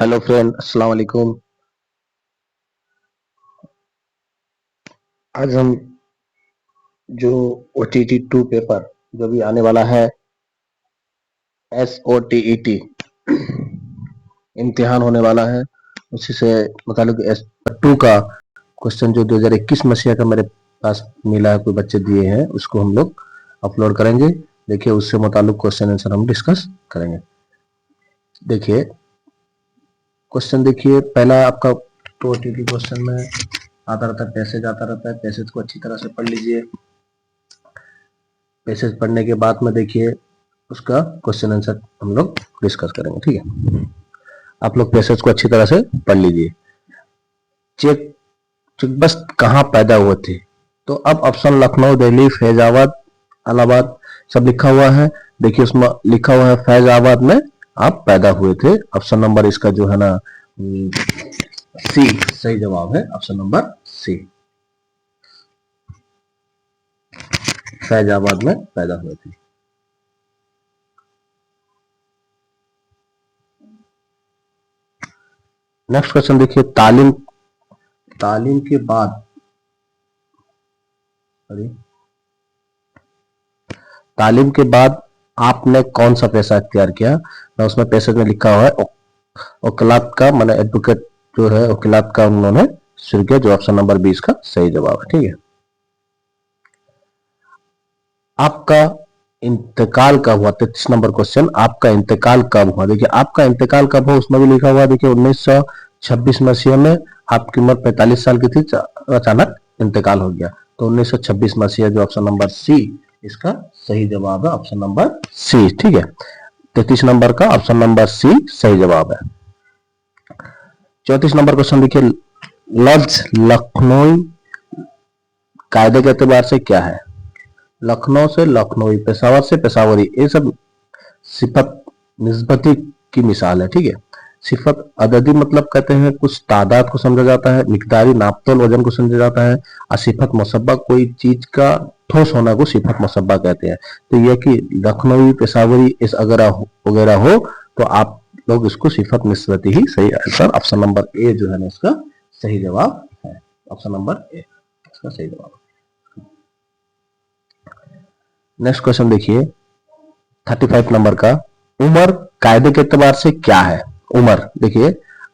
Hello friend, अस्सलाम वालेकुम। आज हम जो OTT 2 पेपर जो भी आने वाला है, SOTET इम्तिहान होने वाला है, उसी से मुतालिक S2 का क्वेश्चन जो 2021 मसीहा का मेरे पास मिला है, कोई बच्चे दिए हैं, उसको हम लोग अपलोड करेंगे। देखिए, उससे मुतालिक क्वेश्चन आंसर हम डिस्कस करेंगे। देखिए क्वेश्चन, देखिए पहला आपका तो OTT क्वेश्चन में आता रहता है, पैसेज आता रहता है। पैसेज को अच्छी तरह से पढ़ लीजिए। पैसेज पढ़ने के बाद में देखिए उसका क्वेश्चन आंसर हम लोग डिस्कस करेंगे, ठीक है। आप लोग पैसेज को अच्छी तरह से पढ़ लीजिए। चेक चेकबस्ट कहाँ पैदा हुए थे? तो अब ऑप्शन लखनऊ, दिल्ली, फैजाबाद, इलाहाबाद सब लिखा हुआ है। देखिए उसमें लिखा हुआ है फैजाबाद में आप पैदा हुए थे। ऑप्शन नंबर इसका जो है ना सी सही जवाब है। ऑप्शन नंबर सी, फैजाबाद में पैदा हुए थे। नेक्स्ट क्वेश्चन देखिए, तालीम तालीम के बाद तालीम के बाद आपने कौन सा पेशा इख्तियार किया? ना उसमें पैसेज में लिखा हुआ है वकालत का, मैंने एडवोकेट जो है वकालत का उन्होंने शुरू किया, जो ऑप्शन नंबर 20 का सही जवाब है, ठीक है। आपका इंतकाल कब हुआ? 33 नंबर क्वेश्चन, आपका इंतकाल कब हुआ? देखिए आपका इंतकाल कब हुआ उसमें भी लिखा हुआ है। देखिए 1926 मसीह में आपकी उम्र 45 साल की थी, अचानक इंतकाल हो गया। तो 1926 मसीहा जो ऑप्शन नंबर सी इसका सही जवाब है। ऑप्शन नंबर सी, ठीक है। 33 नंबर का ऑप्शन नंबर सी सही जवाब है। 34 नंबर क्वेश्चन देखिए, लफ्ज लखनऊ कायदे के एतबार से क्या है? लखनऊ से लखनऊ, पेशावर से पेशावरी, ये सब सिफत निस्बती की मिसाल है, ठीक है। सिफत अददी मतलब कहते हैं कुछ तादाद को समझा जाता है, मिकदारी नापतोल वजन को समझा जाता है, और सिफत मुसब्बा कोई चीज का ठोस होना को सिफत मुसब्बा कहते हैं। तो यह कि लखनवी, पेशावरी इस वगैरह हो तो आप लोग इसको सिफत निस्बती ही सही आंसर। ऑप्शन नंबर ए जो है ना इसका सही जवाब है। ऑप्शन नंबर ए इसका सही जवाब है। नेक्स्ट क्वेश्चन देखिए 35 नंबर का, उम्र कायदे के एतबार से क्या है? उम्र देखिए,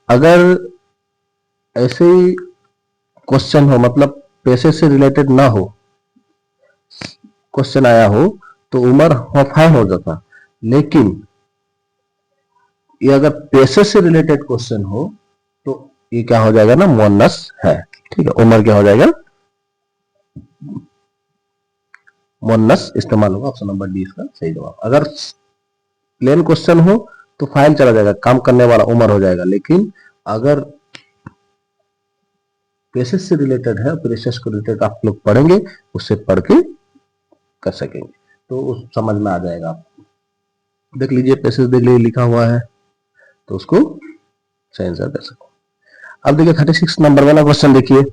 अगर ऐसे ही क्वेश्चन हो, मतलब पैसे से रिलेटेड ना हो, क्वेश्चन आया हो तो उम्र फाइन हो जाता। लेकिन ये अगर पैसे से रिलेटेड क्वेश्चन हो तो ये क्या हो जाएगा ना, मुअन्नस है, ठीक है। उम्र क्या हो जाएगा, मुअन्नस इस्तेमाल होगा। ऑप्शन नंबर डी इसका सही जवाब। अगर प्लेन क्वेश्चन हो तो फाइल चला जाएगा, काम करने वाला उम्र हो जाएगा। लेकिन अगर पेशेस से रिलेटेड है, पेशेस को रिलेटेड आप लोग पढ़ेंगे, उससे पढ़ के कर सकेंगे तो उस समझ में आ जाएगा। आप देख लीजिए, पेशेस देख लीजिए लिखा हुआ है तो उसको सही आंसर कर सको। अब देखिए 36 नंबर वाला क्वेश्चन देखिए,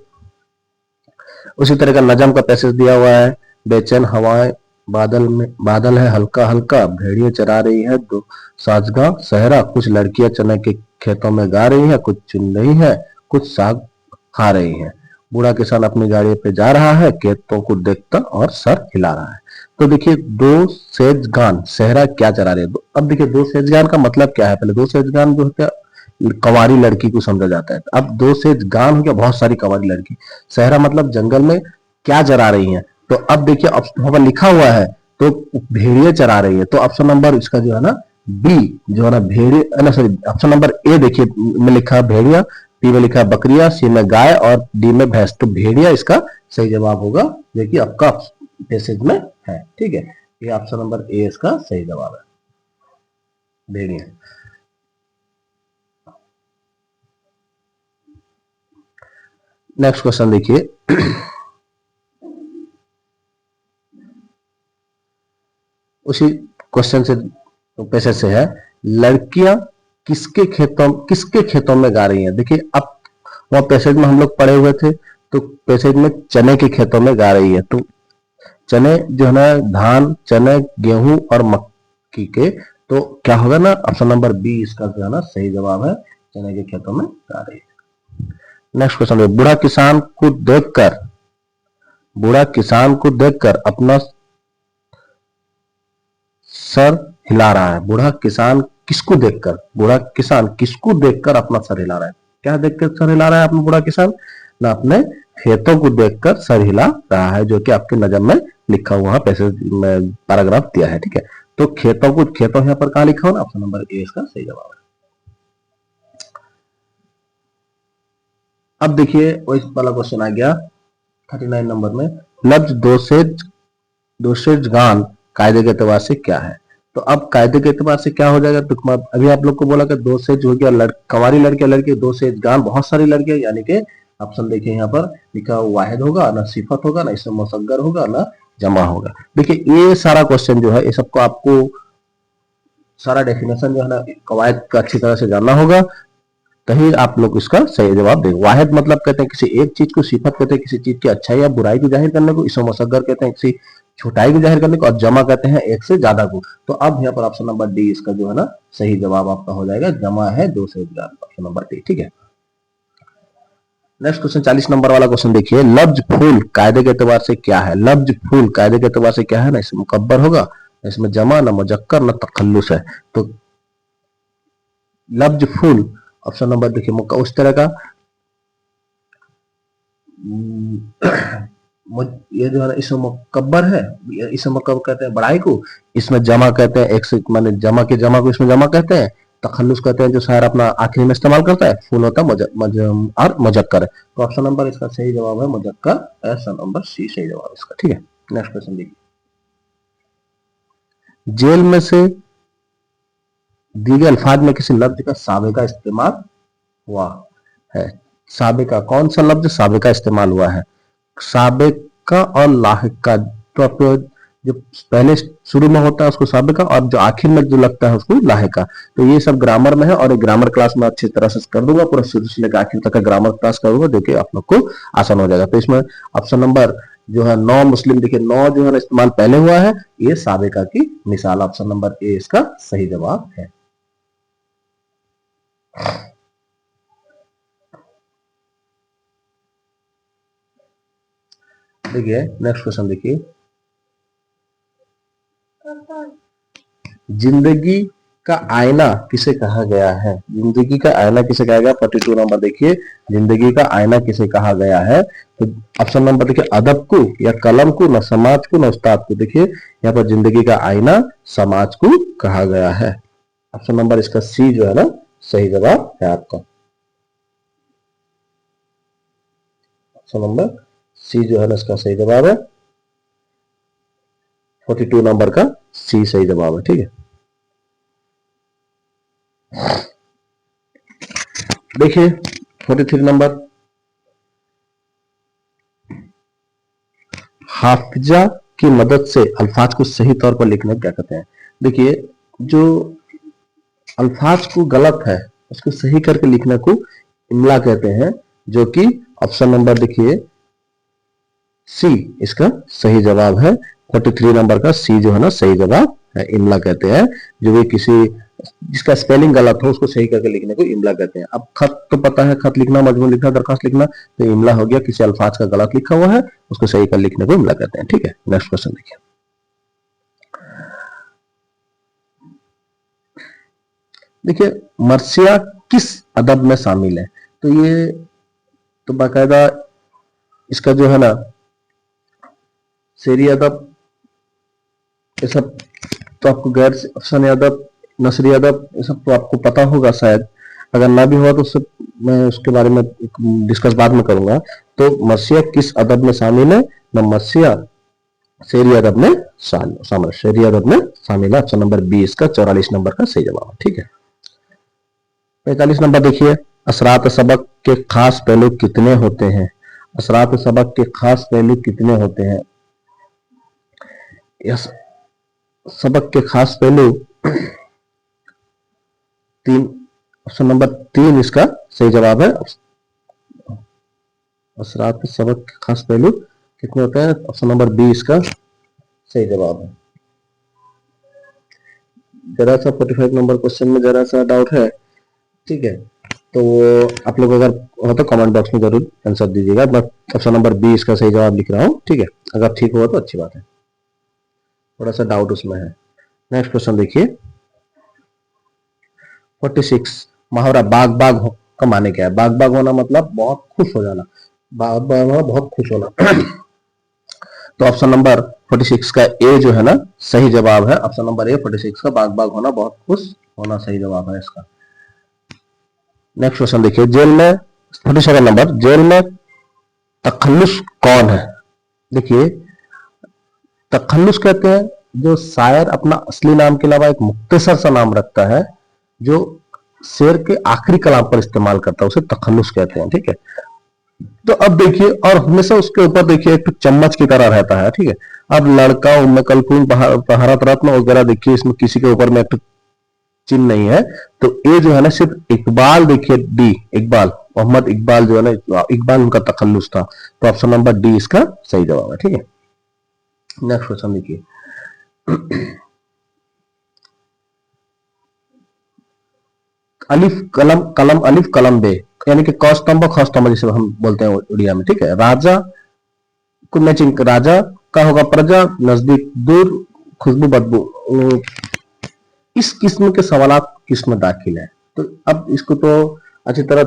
उसी तरह का नजम का पैसेज दिया हुआ है। बेचैन हवाएं, बादल है हल्का हल्का, भेड़िया चरा रही है दो साजगा सहरा, कुछ लड़कियां चने के खेतों में गा रही है, कुछ चुन रही है, कुछ साग खा रही है। बूढ़ा किसान अपनी गाड़ी पे जा रहा है, खेतों को देखता और सर हिला रहा है। तो देखिए दो सेजगान सहरा क्या चरा रहे हैं? अब देखिए दो सेजगान का मतलब क्या है? पहले दो सेजगान जो होता है कंवारी लड़की को समझा जाता है। अब दो सेजगान हो गया बहुत सारी कंवारी लड़की, सहरा मतलब जंगल में क्या चरा रही है। तो अब देखिए वहां पर लिखा हुआ है तो भेड़िए चरा रही है। तो ऑप्शन नंबर इसका जो है ना बी जो है ना भेड़िए ना, सॉरी ऑप्शन नंबर ए देखिए में लिखा है भेड़िया, बी में लिखा है बकरिया, सी में गाय और डी में भैंस। तो भेड़िया इसका सही जवाब होगा, जो कि आपका पैसेज में है, ठीक है। ये ऑप्शन नंबर ए इसका सही जवाब है, भेड़िया। नेक्स्ट क्वेश्चन देखिए उसी क्वेश्चन से पैसेज से है, लड़कियां किसके खेतों में गा रही हैं? देखिए अब वहां पैसेज में हम लोग पढ़े हुए थे तो पैसेज में चने के खेतों में गा रही है। तो चने जो है ना धान, चने, गेहूं और मक्की के, तो क्या होगा ना ऑप्शन नंबर बी इसका जो है ना सही जवाब है। चने के खेतों में जा रही है। नेक्स्ट क्वेश्चन है, बूढ़ा किसान को देखकर अपना सर हिला रहा है। बूढ़ा किसान किसको देखकर अपना सर हिला रहा है? क्या देखकर सर हिला रहा है अपना बूढ़ा किसान? ना अपने खेतों को देखकर सर हिला रहा है, जो कि आपके नजर में लिखा हुआ पैसेज में पैराग्राफ दिया है। ठीक है, तो खेतों यहाँ पर कहां लिखा हुआ? ऑप्शन नंबर ए इसका सही जवाब है। अब देखिए वही वाला क्वेश्चन आ गया 39 नंबर में, लफ्ज दोषेज गान कायदे के एतबार से क्या है? तो अब कायदे के एतबार से क्या हो जाएगा? तो अभी आप लोग को बोला कि दो सेज हो गया कंवारी लड़के, दो सेज गान बहुत सारी लड़कियां, यानी कि ऑप्शन देखिए यहाँ पर लिखा वाहिद होगा, ना सिफत होगा, ना इसमें मुसग्गर होगा, ना जमा होगा। देखिए ये सारा क्वेश्चन जो है, ये सबको आपको सारा डेफिनेशन जो है ना कवायद का अच्छी तरह से जानना होगा, तभी आप लोग इसका सही जवाब देंगे। वाहिद मतलब कहते हैं किसी एक चीज को, सिफत कहते हैं किसी चीज की अच्छाई या बुराई को जाहिर करने को, इसमें मुसग्गर कहते हैं किसी छोटाई को जाहिर करने को, और जमा कहते हैं एक से ज्यादा को। तो अब यहाँ पर ऑप्शन नंबर डी इसका जो है ना सही जवाब आपका हो जाएगा, जमा है दो से ज्यादा, ऑप्शन नंबर डी। ठीक है, नेक्स्ट क्वेश्चन 40 नंबर वाला क्वेश्चन देखिए, लफ्ज फूल कायदे के एतबार से क्या है? लफ्ज फूल कायदे के एतबार से क्या है? ना इसमें मुकब्बर होगा, इसमें जमा, न मुजक्कर, न तखल्लुस है। तो लफ्ज फूल ऑप्शन नंबर देखिए उस तरह का ये जो है ना इसमें मुकब्बर है, इसमें मुकब्बर कहते हैं बड़ाई को, इसमें जमा कहते हैं एक से माने जमा को इसमें जमा कहते हैं, तखल्लुस कहते हैं जो शायर अपना आखिरी में इस्तेमाल करता है, फूल होता है और मुजक्कर है। तो ऑप्शन नंबर इसका सही जवाब है मुजक्कर, ऑप्शन नंबर सी सही जवाब इसका। ठीक है, नेक्स्ट क्वेश्चन देखिए, जेल में से दिए गए अल्फाज में किसी लफ्ज का साबिका इस्तेमाल हुआ है। साबिका कौन सा लफ्ज साबिका इस्तेमाल हुआ है? साबिका और लाहिका, तो आपको जो पहले शुरू में होता है उसको साबिका, और जो आखिर में जो लगता है उसको लाहिका। तो ये सब ग्रामर में है, और ग्रामर क्लास में अच्छी तरह से कर दूंगा, पूरा शुरू से लेकर आखिर तक का ग्रामर क्लास करूंगा, जो कि आप लोग को आसान हो जाएगा। तो इसमें ऑप्शन नंबर जो है नौ मुस्लिम, देखिए नौ जो है ना इस्तेमाल पहले हुआ है, ये साबिका की मिसाल, ऑप्शन नंबर ए इसका सही जवाब है। देखिए नेक्स्ट क्वेश्चन देखिए, जिंदगी का आईना किसे कहा गया है? जिंदगी का आईना किसे कहा गया? 42 नंबर देखिए, जिंदगी का आईना किसे कहा गया है? तो ऑप्शन नंबर देखिए अदब को, या कलम को, न समाज को, न उस्ताद को। देखिए यहाँ पर जिंदगी का आईना समाज को कहा गया है, ऑप्शन नंबर इसका सी जो है ना सही जवाब है आपका, ऑप्शन नंबर सी जो है ना इसका सही जवाब है, 42 नंबर का सी सही जवाब है। ठीक है, देखिए 43 नंबर, हाफिजा की मदद से अल्फाज को सही तौर पर लिखने क्या कहते हैं? देखिए जो अल्फाज को गलत है उसको सही करके लिखने को इमला कहते हैं, जो कि ऑप्शन नंबर देखिए सी इसका सही जवाब है। 43 नंबर का सी जो है ना सही जवाब है, इमला कहते हैं। जो भी किसी जिसका स्पेलिंग गलत हो उसको सही करके लिखने को इमला कहते हैं। अब खत तो पता है, खत लिखना, मजमून लिखना, दरखास्त लिखना, तो इमला हो गया किसी अल्फाज का गलत लिखा हुआ है उसको सही कर लिखने को इमला कहते हैं। ठीक है, नेक्स्ट क्वेश्चन देखिए, देखिए मर्सिया किस अदब में शामिल है? तो ये तो बाकायदा इसका जो है ना शेरी अदब, ये सब तो आपको गैर अफसाने अदब, नसरी अदब, ये सब तो आपको पता होगा शायद, अगर ना भी हुआ तो उससे मैं उसके बारे में डिस्कस बाद में करूंगा। तो मर्सिया किस अदब में शामिल है? न मर्सिया शेरी अदब में शामिल, शेरी अदब में शामिल है, ऑप्शन नंबर बी इसका 44 नंबर का सही जवाब है। ठीक है, 45 नंबर देखिए, असरात सबक के खास पहलू कितने होते हैं? असरात सबक के खास पहलू कितने होते हैं? यस, सबक के खास पहलू 3, ऑप्शन नंबर 3 इसका सही जवाब है। असरात सबक के खास पहलू कितने होते हैं? ऑप्शन नंबर बी इसका सही जवाब है। जरा सा 45 नंबर क्वेश्चन में जरा सा डाउट है, ठीक है, तो आप लोग अगर हो तो कमेंट बॉक्स में जरूर आंसर दीजिएगा। मैं ऑप्शन नंबर बी इसका सही जवाब लिख रहा हूँ, ठीक है। अगर ठीक हुआ तो अच्छी बात है, थोड़ा सा डाउट उसमें है। नेक्स्ट क्वेश्चन देखिए 46, मुहावरा बाग बाग का माने क्या है? बाग बाग होना मतलब बहुत खुश हो जाना, बाग बाग होना बहुत खुश होना। तो ऑप्शन नंबर 46 का ए जो है ना सही जवाब है। ऑप्शन नंबर ए 46 का बाग बाग होना बहुत खुश होना सही जवाब है इसका। नेक्स्ट क्वेश्चन देखिए, जेल में 47 नंबर, जेल में तखल्लुस कौन है? देखिए तखल्लुस कहते हैं जो शायर अपना असली नाम के अलावा एक मुख्तसर सा नाम रखता है, जो शेर के आखिरी कलाम पर इस्तेमाल करता है, उसे तखल्लुस कहते हैं, ठीक है। तो अब देखिए, और हमेशा उसके ऊपर देखिए एक चम्मच की तरह रहता है, ठीक है। अब लड़का, उम्मे कलसूम, भारत रत्न वगैरह देखिए, इसमें किसी के ऊपर में एक चिन्ह नहीं है। तो ये जो है ना सिर्फ इकबाल, देखिए डी, इकबाल, मोहम्मद इकबाल जो है ना, इकबाल उनका तखल्लुस था। तो ऑप्शन नंबर डी इसका सही जवाब है, ठीक है। नेक्स्ट क्वेश्चन देखिए अलिफ कलम कलम अलिफ कलम बे, यानी कि कौस्तंभ खौस्तंभ जिसे हम बोलते हैं उड़िया में, ठीक है। राजा को मैचिंग, राजा का होगा प्रजा, नजदीक दूर, खुशबू बदबू। इस किस्म के सवालात किसमें दाखिल है? तो अब इसको तो अच्छी तरह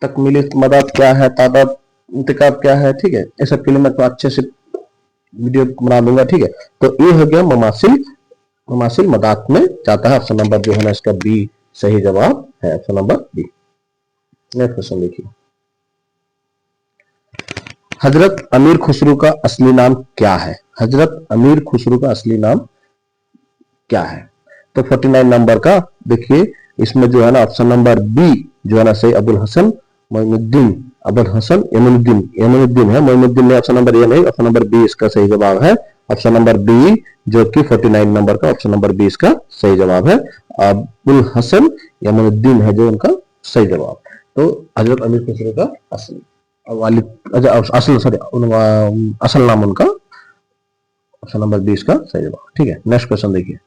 तकमीली मदद क्या है, तादाद इंतकाब क्या है, ठीक है, ये सब के लिए मैं तो अच्छे से वीडियो बना दूंगा, ठीक है। तो ये हो गया ममासिल, ममासिल मदात में जाता है। ऑप्शन नंबर जो है ना इसका बी सही जवाब है, option number B. Next question देखिए, हजरत अमीर खुसरो का असली नाम क्या है? हजरत अमीर खुसरो का असली नाम क्या है? तो 49 नंबर का देखिए, इसमें जो है ना ऑप्शन नंबर बी जो है ना सही, अबुल हसन मोइनुद्दीन, अबुल हसन यमुनुद्दीन, यमुनुद्दीन है, मोइनुद्दीन नहीं, ऑप्शन नंबर ए नहीं, ऑप्शन नंबर बी इसका सही जवाब है। ऑप्शन नंबर बी जो कि 49 नंबर का ऑप्शन नंबर बी इसका सही जवाब है। अबुल हसन यमुनुद्दीन है जो उनका सही जवाब। तो हजरत अमीर खुसरो का असली वालिद, असल सॉरी असल नाम उनका, ऑप्शन नंबर बी इसका सही जवाब, ठीक है। नेक्स्ट क्वेश्चन देखिए,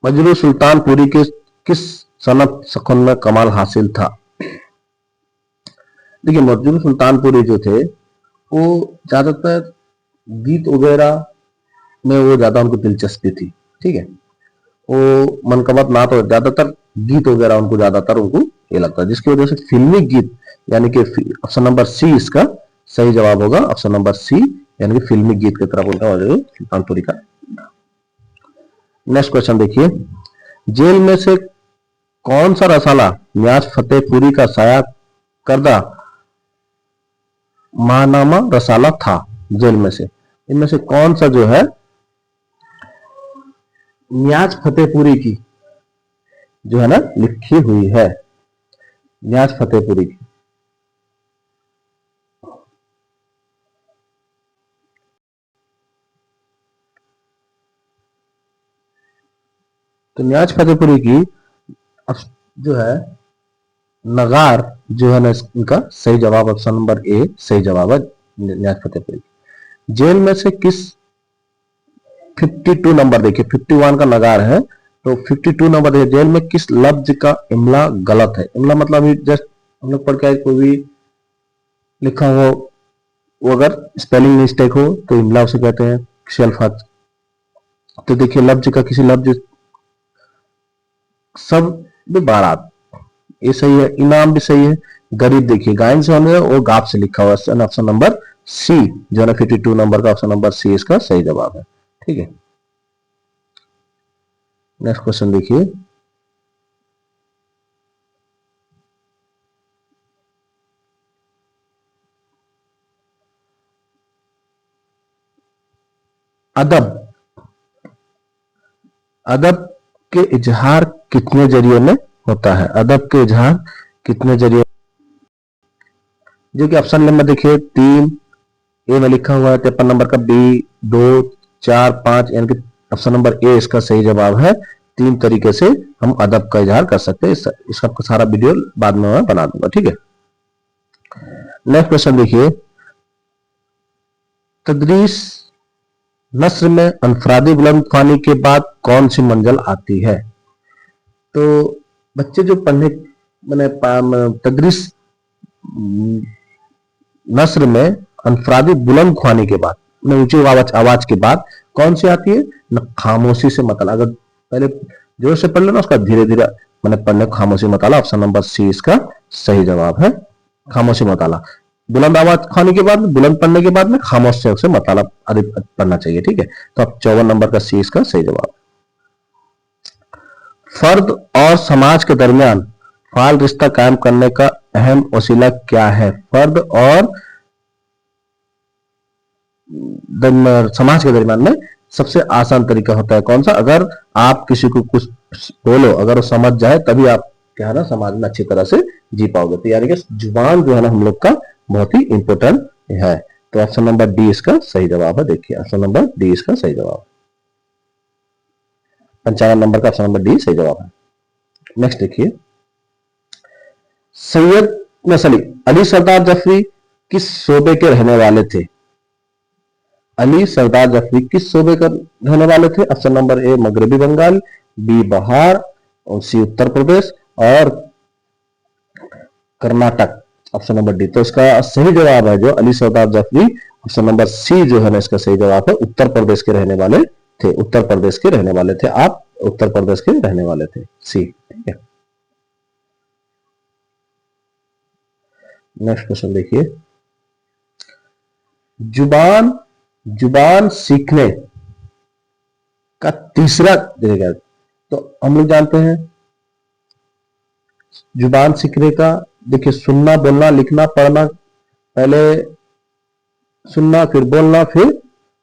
मजरू सुल्तानपुरी के किस सनत सखन में कमाल हासिल था? देखिए मजरू सुल्तानपुरी जो थे वो ज्यादातर गीत वगैरह में वो ज्यादा उनको दिलचस्पी थी, ठीक है। वो मनकबत ना तो ज्यादातर गीत वगैरह उनको ज्यादातर उनको ये लगता है, जिसकी वजह से फिल्मी गीत, यानी कि ऑप्शन नंबर सी इसका सही जवाब होगा। ऑप्शन नंबर सी यानी कि फिल्मी गीत की तरफ उनका सुल्तानपुरी का। नेक्स्ट क्वेश्चन देखिए, जेल में से कौन सा रसाला नियाज फतेहपुरी का साया करदा माहनामा रसाला था? जेल में से इनमें से कौन सा जो है नियाज फतेहपुरी की जो है ना लिखी हुई है, नियाज फतेहपुरी की। तो नियाज फतेहपुरी की जो है नगार जो है ना इनका सही जवाब, ऑप्शन नंबर ए सही जवाब है, नियाज फतेहपुरी। जेल में से किस 52 नंबर देखिए, 51 का नगार है, तो 52 नंबर देखिए, जेल में किस लफ्ज का इमला गलत है? इमला मतलब जस्ट हम लोग पढ़ के कोई भी लिखा हो, वो अगर स्पेलिंग मिस्टेक हो तो इमला उसे कहते हैं, किसी अल्फाज। तो देखिए लफ्ज का किसी लफ्ज, सब बारात ये सही है, इनाम भी सही है, गरीब देखिए गायन से होने वो गाप से लिखा हुआ है, ऑप्शन नंबर सी जो है ना 52 नंबर का ऑप्शन नंबर सी इसका सही जवाब है, ठीक है। नेक्स्ट क्वेश्चन देखिए, अदब, अदब के इजहार कितने जरिए में होता है? अदब के इजहार कितने जरिए, जो कि ऑप्शन नंबर देखिए 3 ए में लिखा हुआ है, 53 नंबर का बी 2 4 5, यानी कि ऑप्शन नंबर ए इसका सही जवाब है। 3 तरीके से हम अदब का इजहार कर सकते हैं, इसका सारा वीडियो बाद में मैं बना दूंगा, ठीक है। नेक्स्ट क्वेश्चन देखिए, तदरीस नस्र में अनफरादी बुलंद ख्वानी के बाद कौन सी मंजिल आती है? तो बच्चे जो पढ़ने मैंने तदरीस नस्र में अनफरादी बुलंद ख्वानी के बाद, ऊंची आवाज के बाद कौन सी आती है न, खामोशी से मतला। अगर पहले जोर से पढ़ लेना, उसका धीरे धीरे मैंने पढ़ने खामोशी मतला। ऑप्शन नंबर सी इसका सही जवाब है, खामोशी मतला। बुलंद आवाज खाने के बाद, बुलंद पढ़ने के बाद में खामोश से मतला अधिक पढ़ना चाहिए, ठीक है। तो अब 54 नंबर का सी इसका सही जवाब। फर्द और समाज के दरमियान फाल रिश्ता कायम करने का अहम वसीला क्या है? फर्द और समाज के दरमियान में सबसे आसान तरीका होता है कौन सा? अगर आप किसी को कुछ बोलो, अगर वो समझ जाए, तभी आप क्या है ना समाज में अच्छी तरह से जी पाओगे। तो यानी कि जुबान जो है ना हम लोग का बहुत ही इंपॉर्टेंट है। तो ऑप्शन नंबर डी इसका सही जवाब है। देखिए ऑप्शन नंबर डी इसका सही जवाब, 55 नंबर का ऑप्शन नंबर डी सही जवाब है। नेक्स्ट देखिए, सैयद नसली अली सरदार जफरी किस सूबे के रहने वाले थे? अली सरदार जफरी किस सूबे का रहने वाले थे? ऑप्शन नंबर ए मगरबी बंगाल, बी बिहार, और सी उत्तर प्रदेश, और कर्नाटक ऑप्शन नंबर डी। तो इसका सही जवाब है जो अली सरदार जफरी, ऑप्शन नंबर सी जो है ना इसका सही जवाब है, उत्तर प्रदेश के रहने वाले थे। उत्तर प्रदेश के रहने वाले थे, आप उत्तर प्रदेश के रहने वाले थे, सी, ठीक है। नेक्स्ट क्वेश्चन देखिए, जुबान सीखने का तीसरा तरीका। तो हम लोग जानते हैं जुबान सीखने का, देखिए सुनना, बोलना, लिखना, पढ़ना, पहले सुनना, फिर बोलना, फिर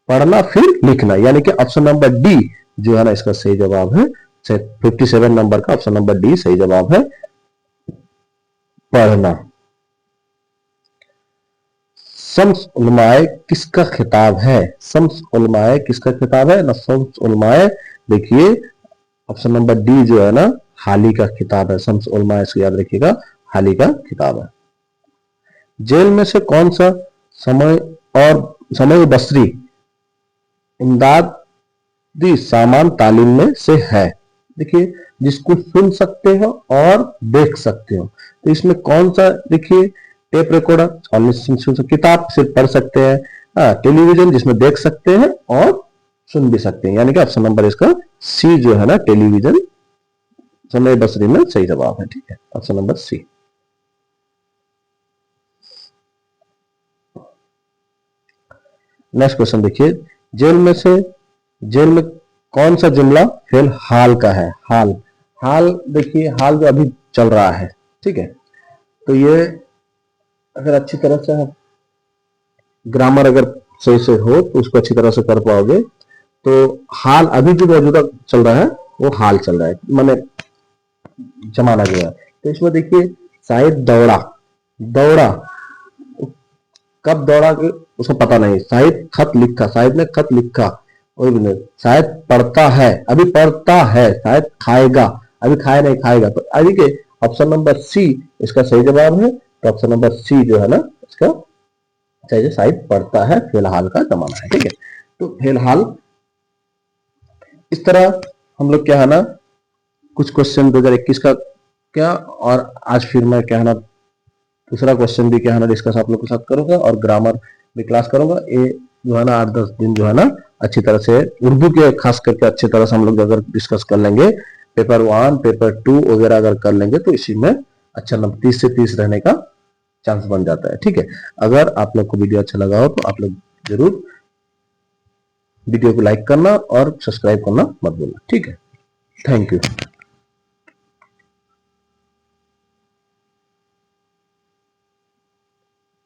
पढ़ना, फिर लिखना, यानी कि ऑप्शन नंबर डी जो है ना इसका सही जवाब है। 57 नंबर का ऑप्शन नंबर डी सही जवाब है, पढ़ना। शम्स उलमाए किसका खिताब है? शम्स उलमाए किसका खिताब है ना? शम्स उलमाए, देखिए ऑप्शन नंबर डी जो है ना हाली का खिताब है। शम्स उलमाए इसको याद रखिएगा, हाली का खिताब है। जेल में से कौन सा समय बसरी इमदादी सामान तालीम में से है? देखिए जिसको सुन सकते हो और देख सकते हो, तो इसमें कौन सा? देखिए टेप रिकॉर्डर, किताब सिर्फ पढ़ सकते हैं, टेलीविजन जिसमें देख सकते हैं और सुन भी सकते हैं, यानी कि ऑप्शन नंबर इसका सी जो है ना टेलीविजन समय बसरी में सही जवाब है, ठीक है, option number C. Next question देखिए, जेल में कौन सा जुमला फेल हाल का है? हाल देखिए हाल जो अभी चल रहा है, ठीक है। तो ये अगर अच्छी तरह से ग्रामर अगर सही से हो तो उसको अच्छी तरह से कर पाओगे। तो हाल अभी जो मौजूदा चल रहा है वो हाल चल रहा है, माने जमाना गया। तो इसमें देखिए शायद दौड़ा कब दौड़ा उसको पता नहीं। शायद खत लिखा, शायद ने खत लिखा, शायद पढ़ता है, अभी पढ़ता है। शायद खाएगा, अभी खाए नहीं खाएगा। तो अभी के ऑप्शन नंबर सी इसका सही जवाब है। तो ऑप्शन नंबर सी जो है ना इसका चाहिए, शायद पढ़ता है, फिलहाल का जमाना है, ठीक है। तो फिलहाल इस तरह हम लोग क्या है ना कुछ क्वेश्चन 2021 का क्या, और आज फिर मैं क्या है ना दूसरा क्वेश्चन भी क्या है ना डिस्कस आप लोग के साथ करूंगा, और ग्रामर भी क्लास करूंगा। ये जो है ना 8-10 दिन जो है ना अच्छी तरह से उर्दू के खास करके अच्छी तरह से हम लोग अगर डिस्कस कर लेंगे, पेपर 1 पेपर 2 वगैरह अगर कर लेंगे तो इसी में अच्छा नंबर 30 से 30 रहने का चांस बन जाता है, ठीक है। अगर आप लोग को वीडियो अच्छा लगा हो तो आप लोग जरूर वीडियो को लाइक करना और सब्सक्राइब करना मत भूलना, ठीक है। Thank you.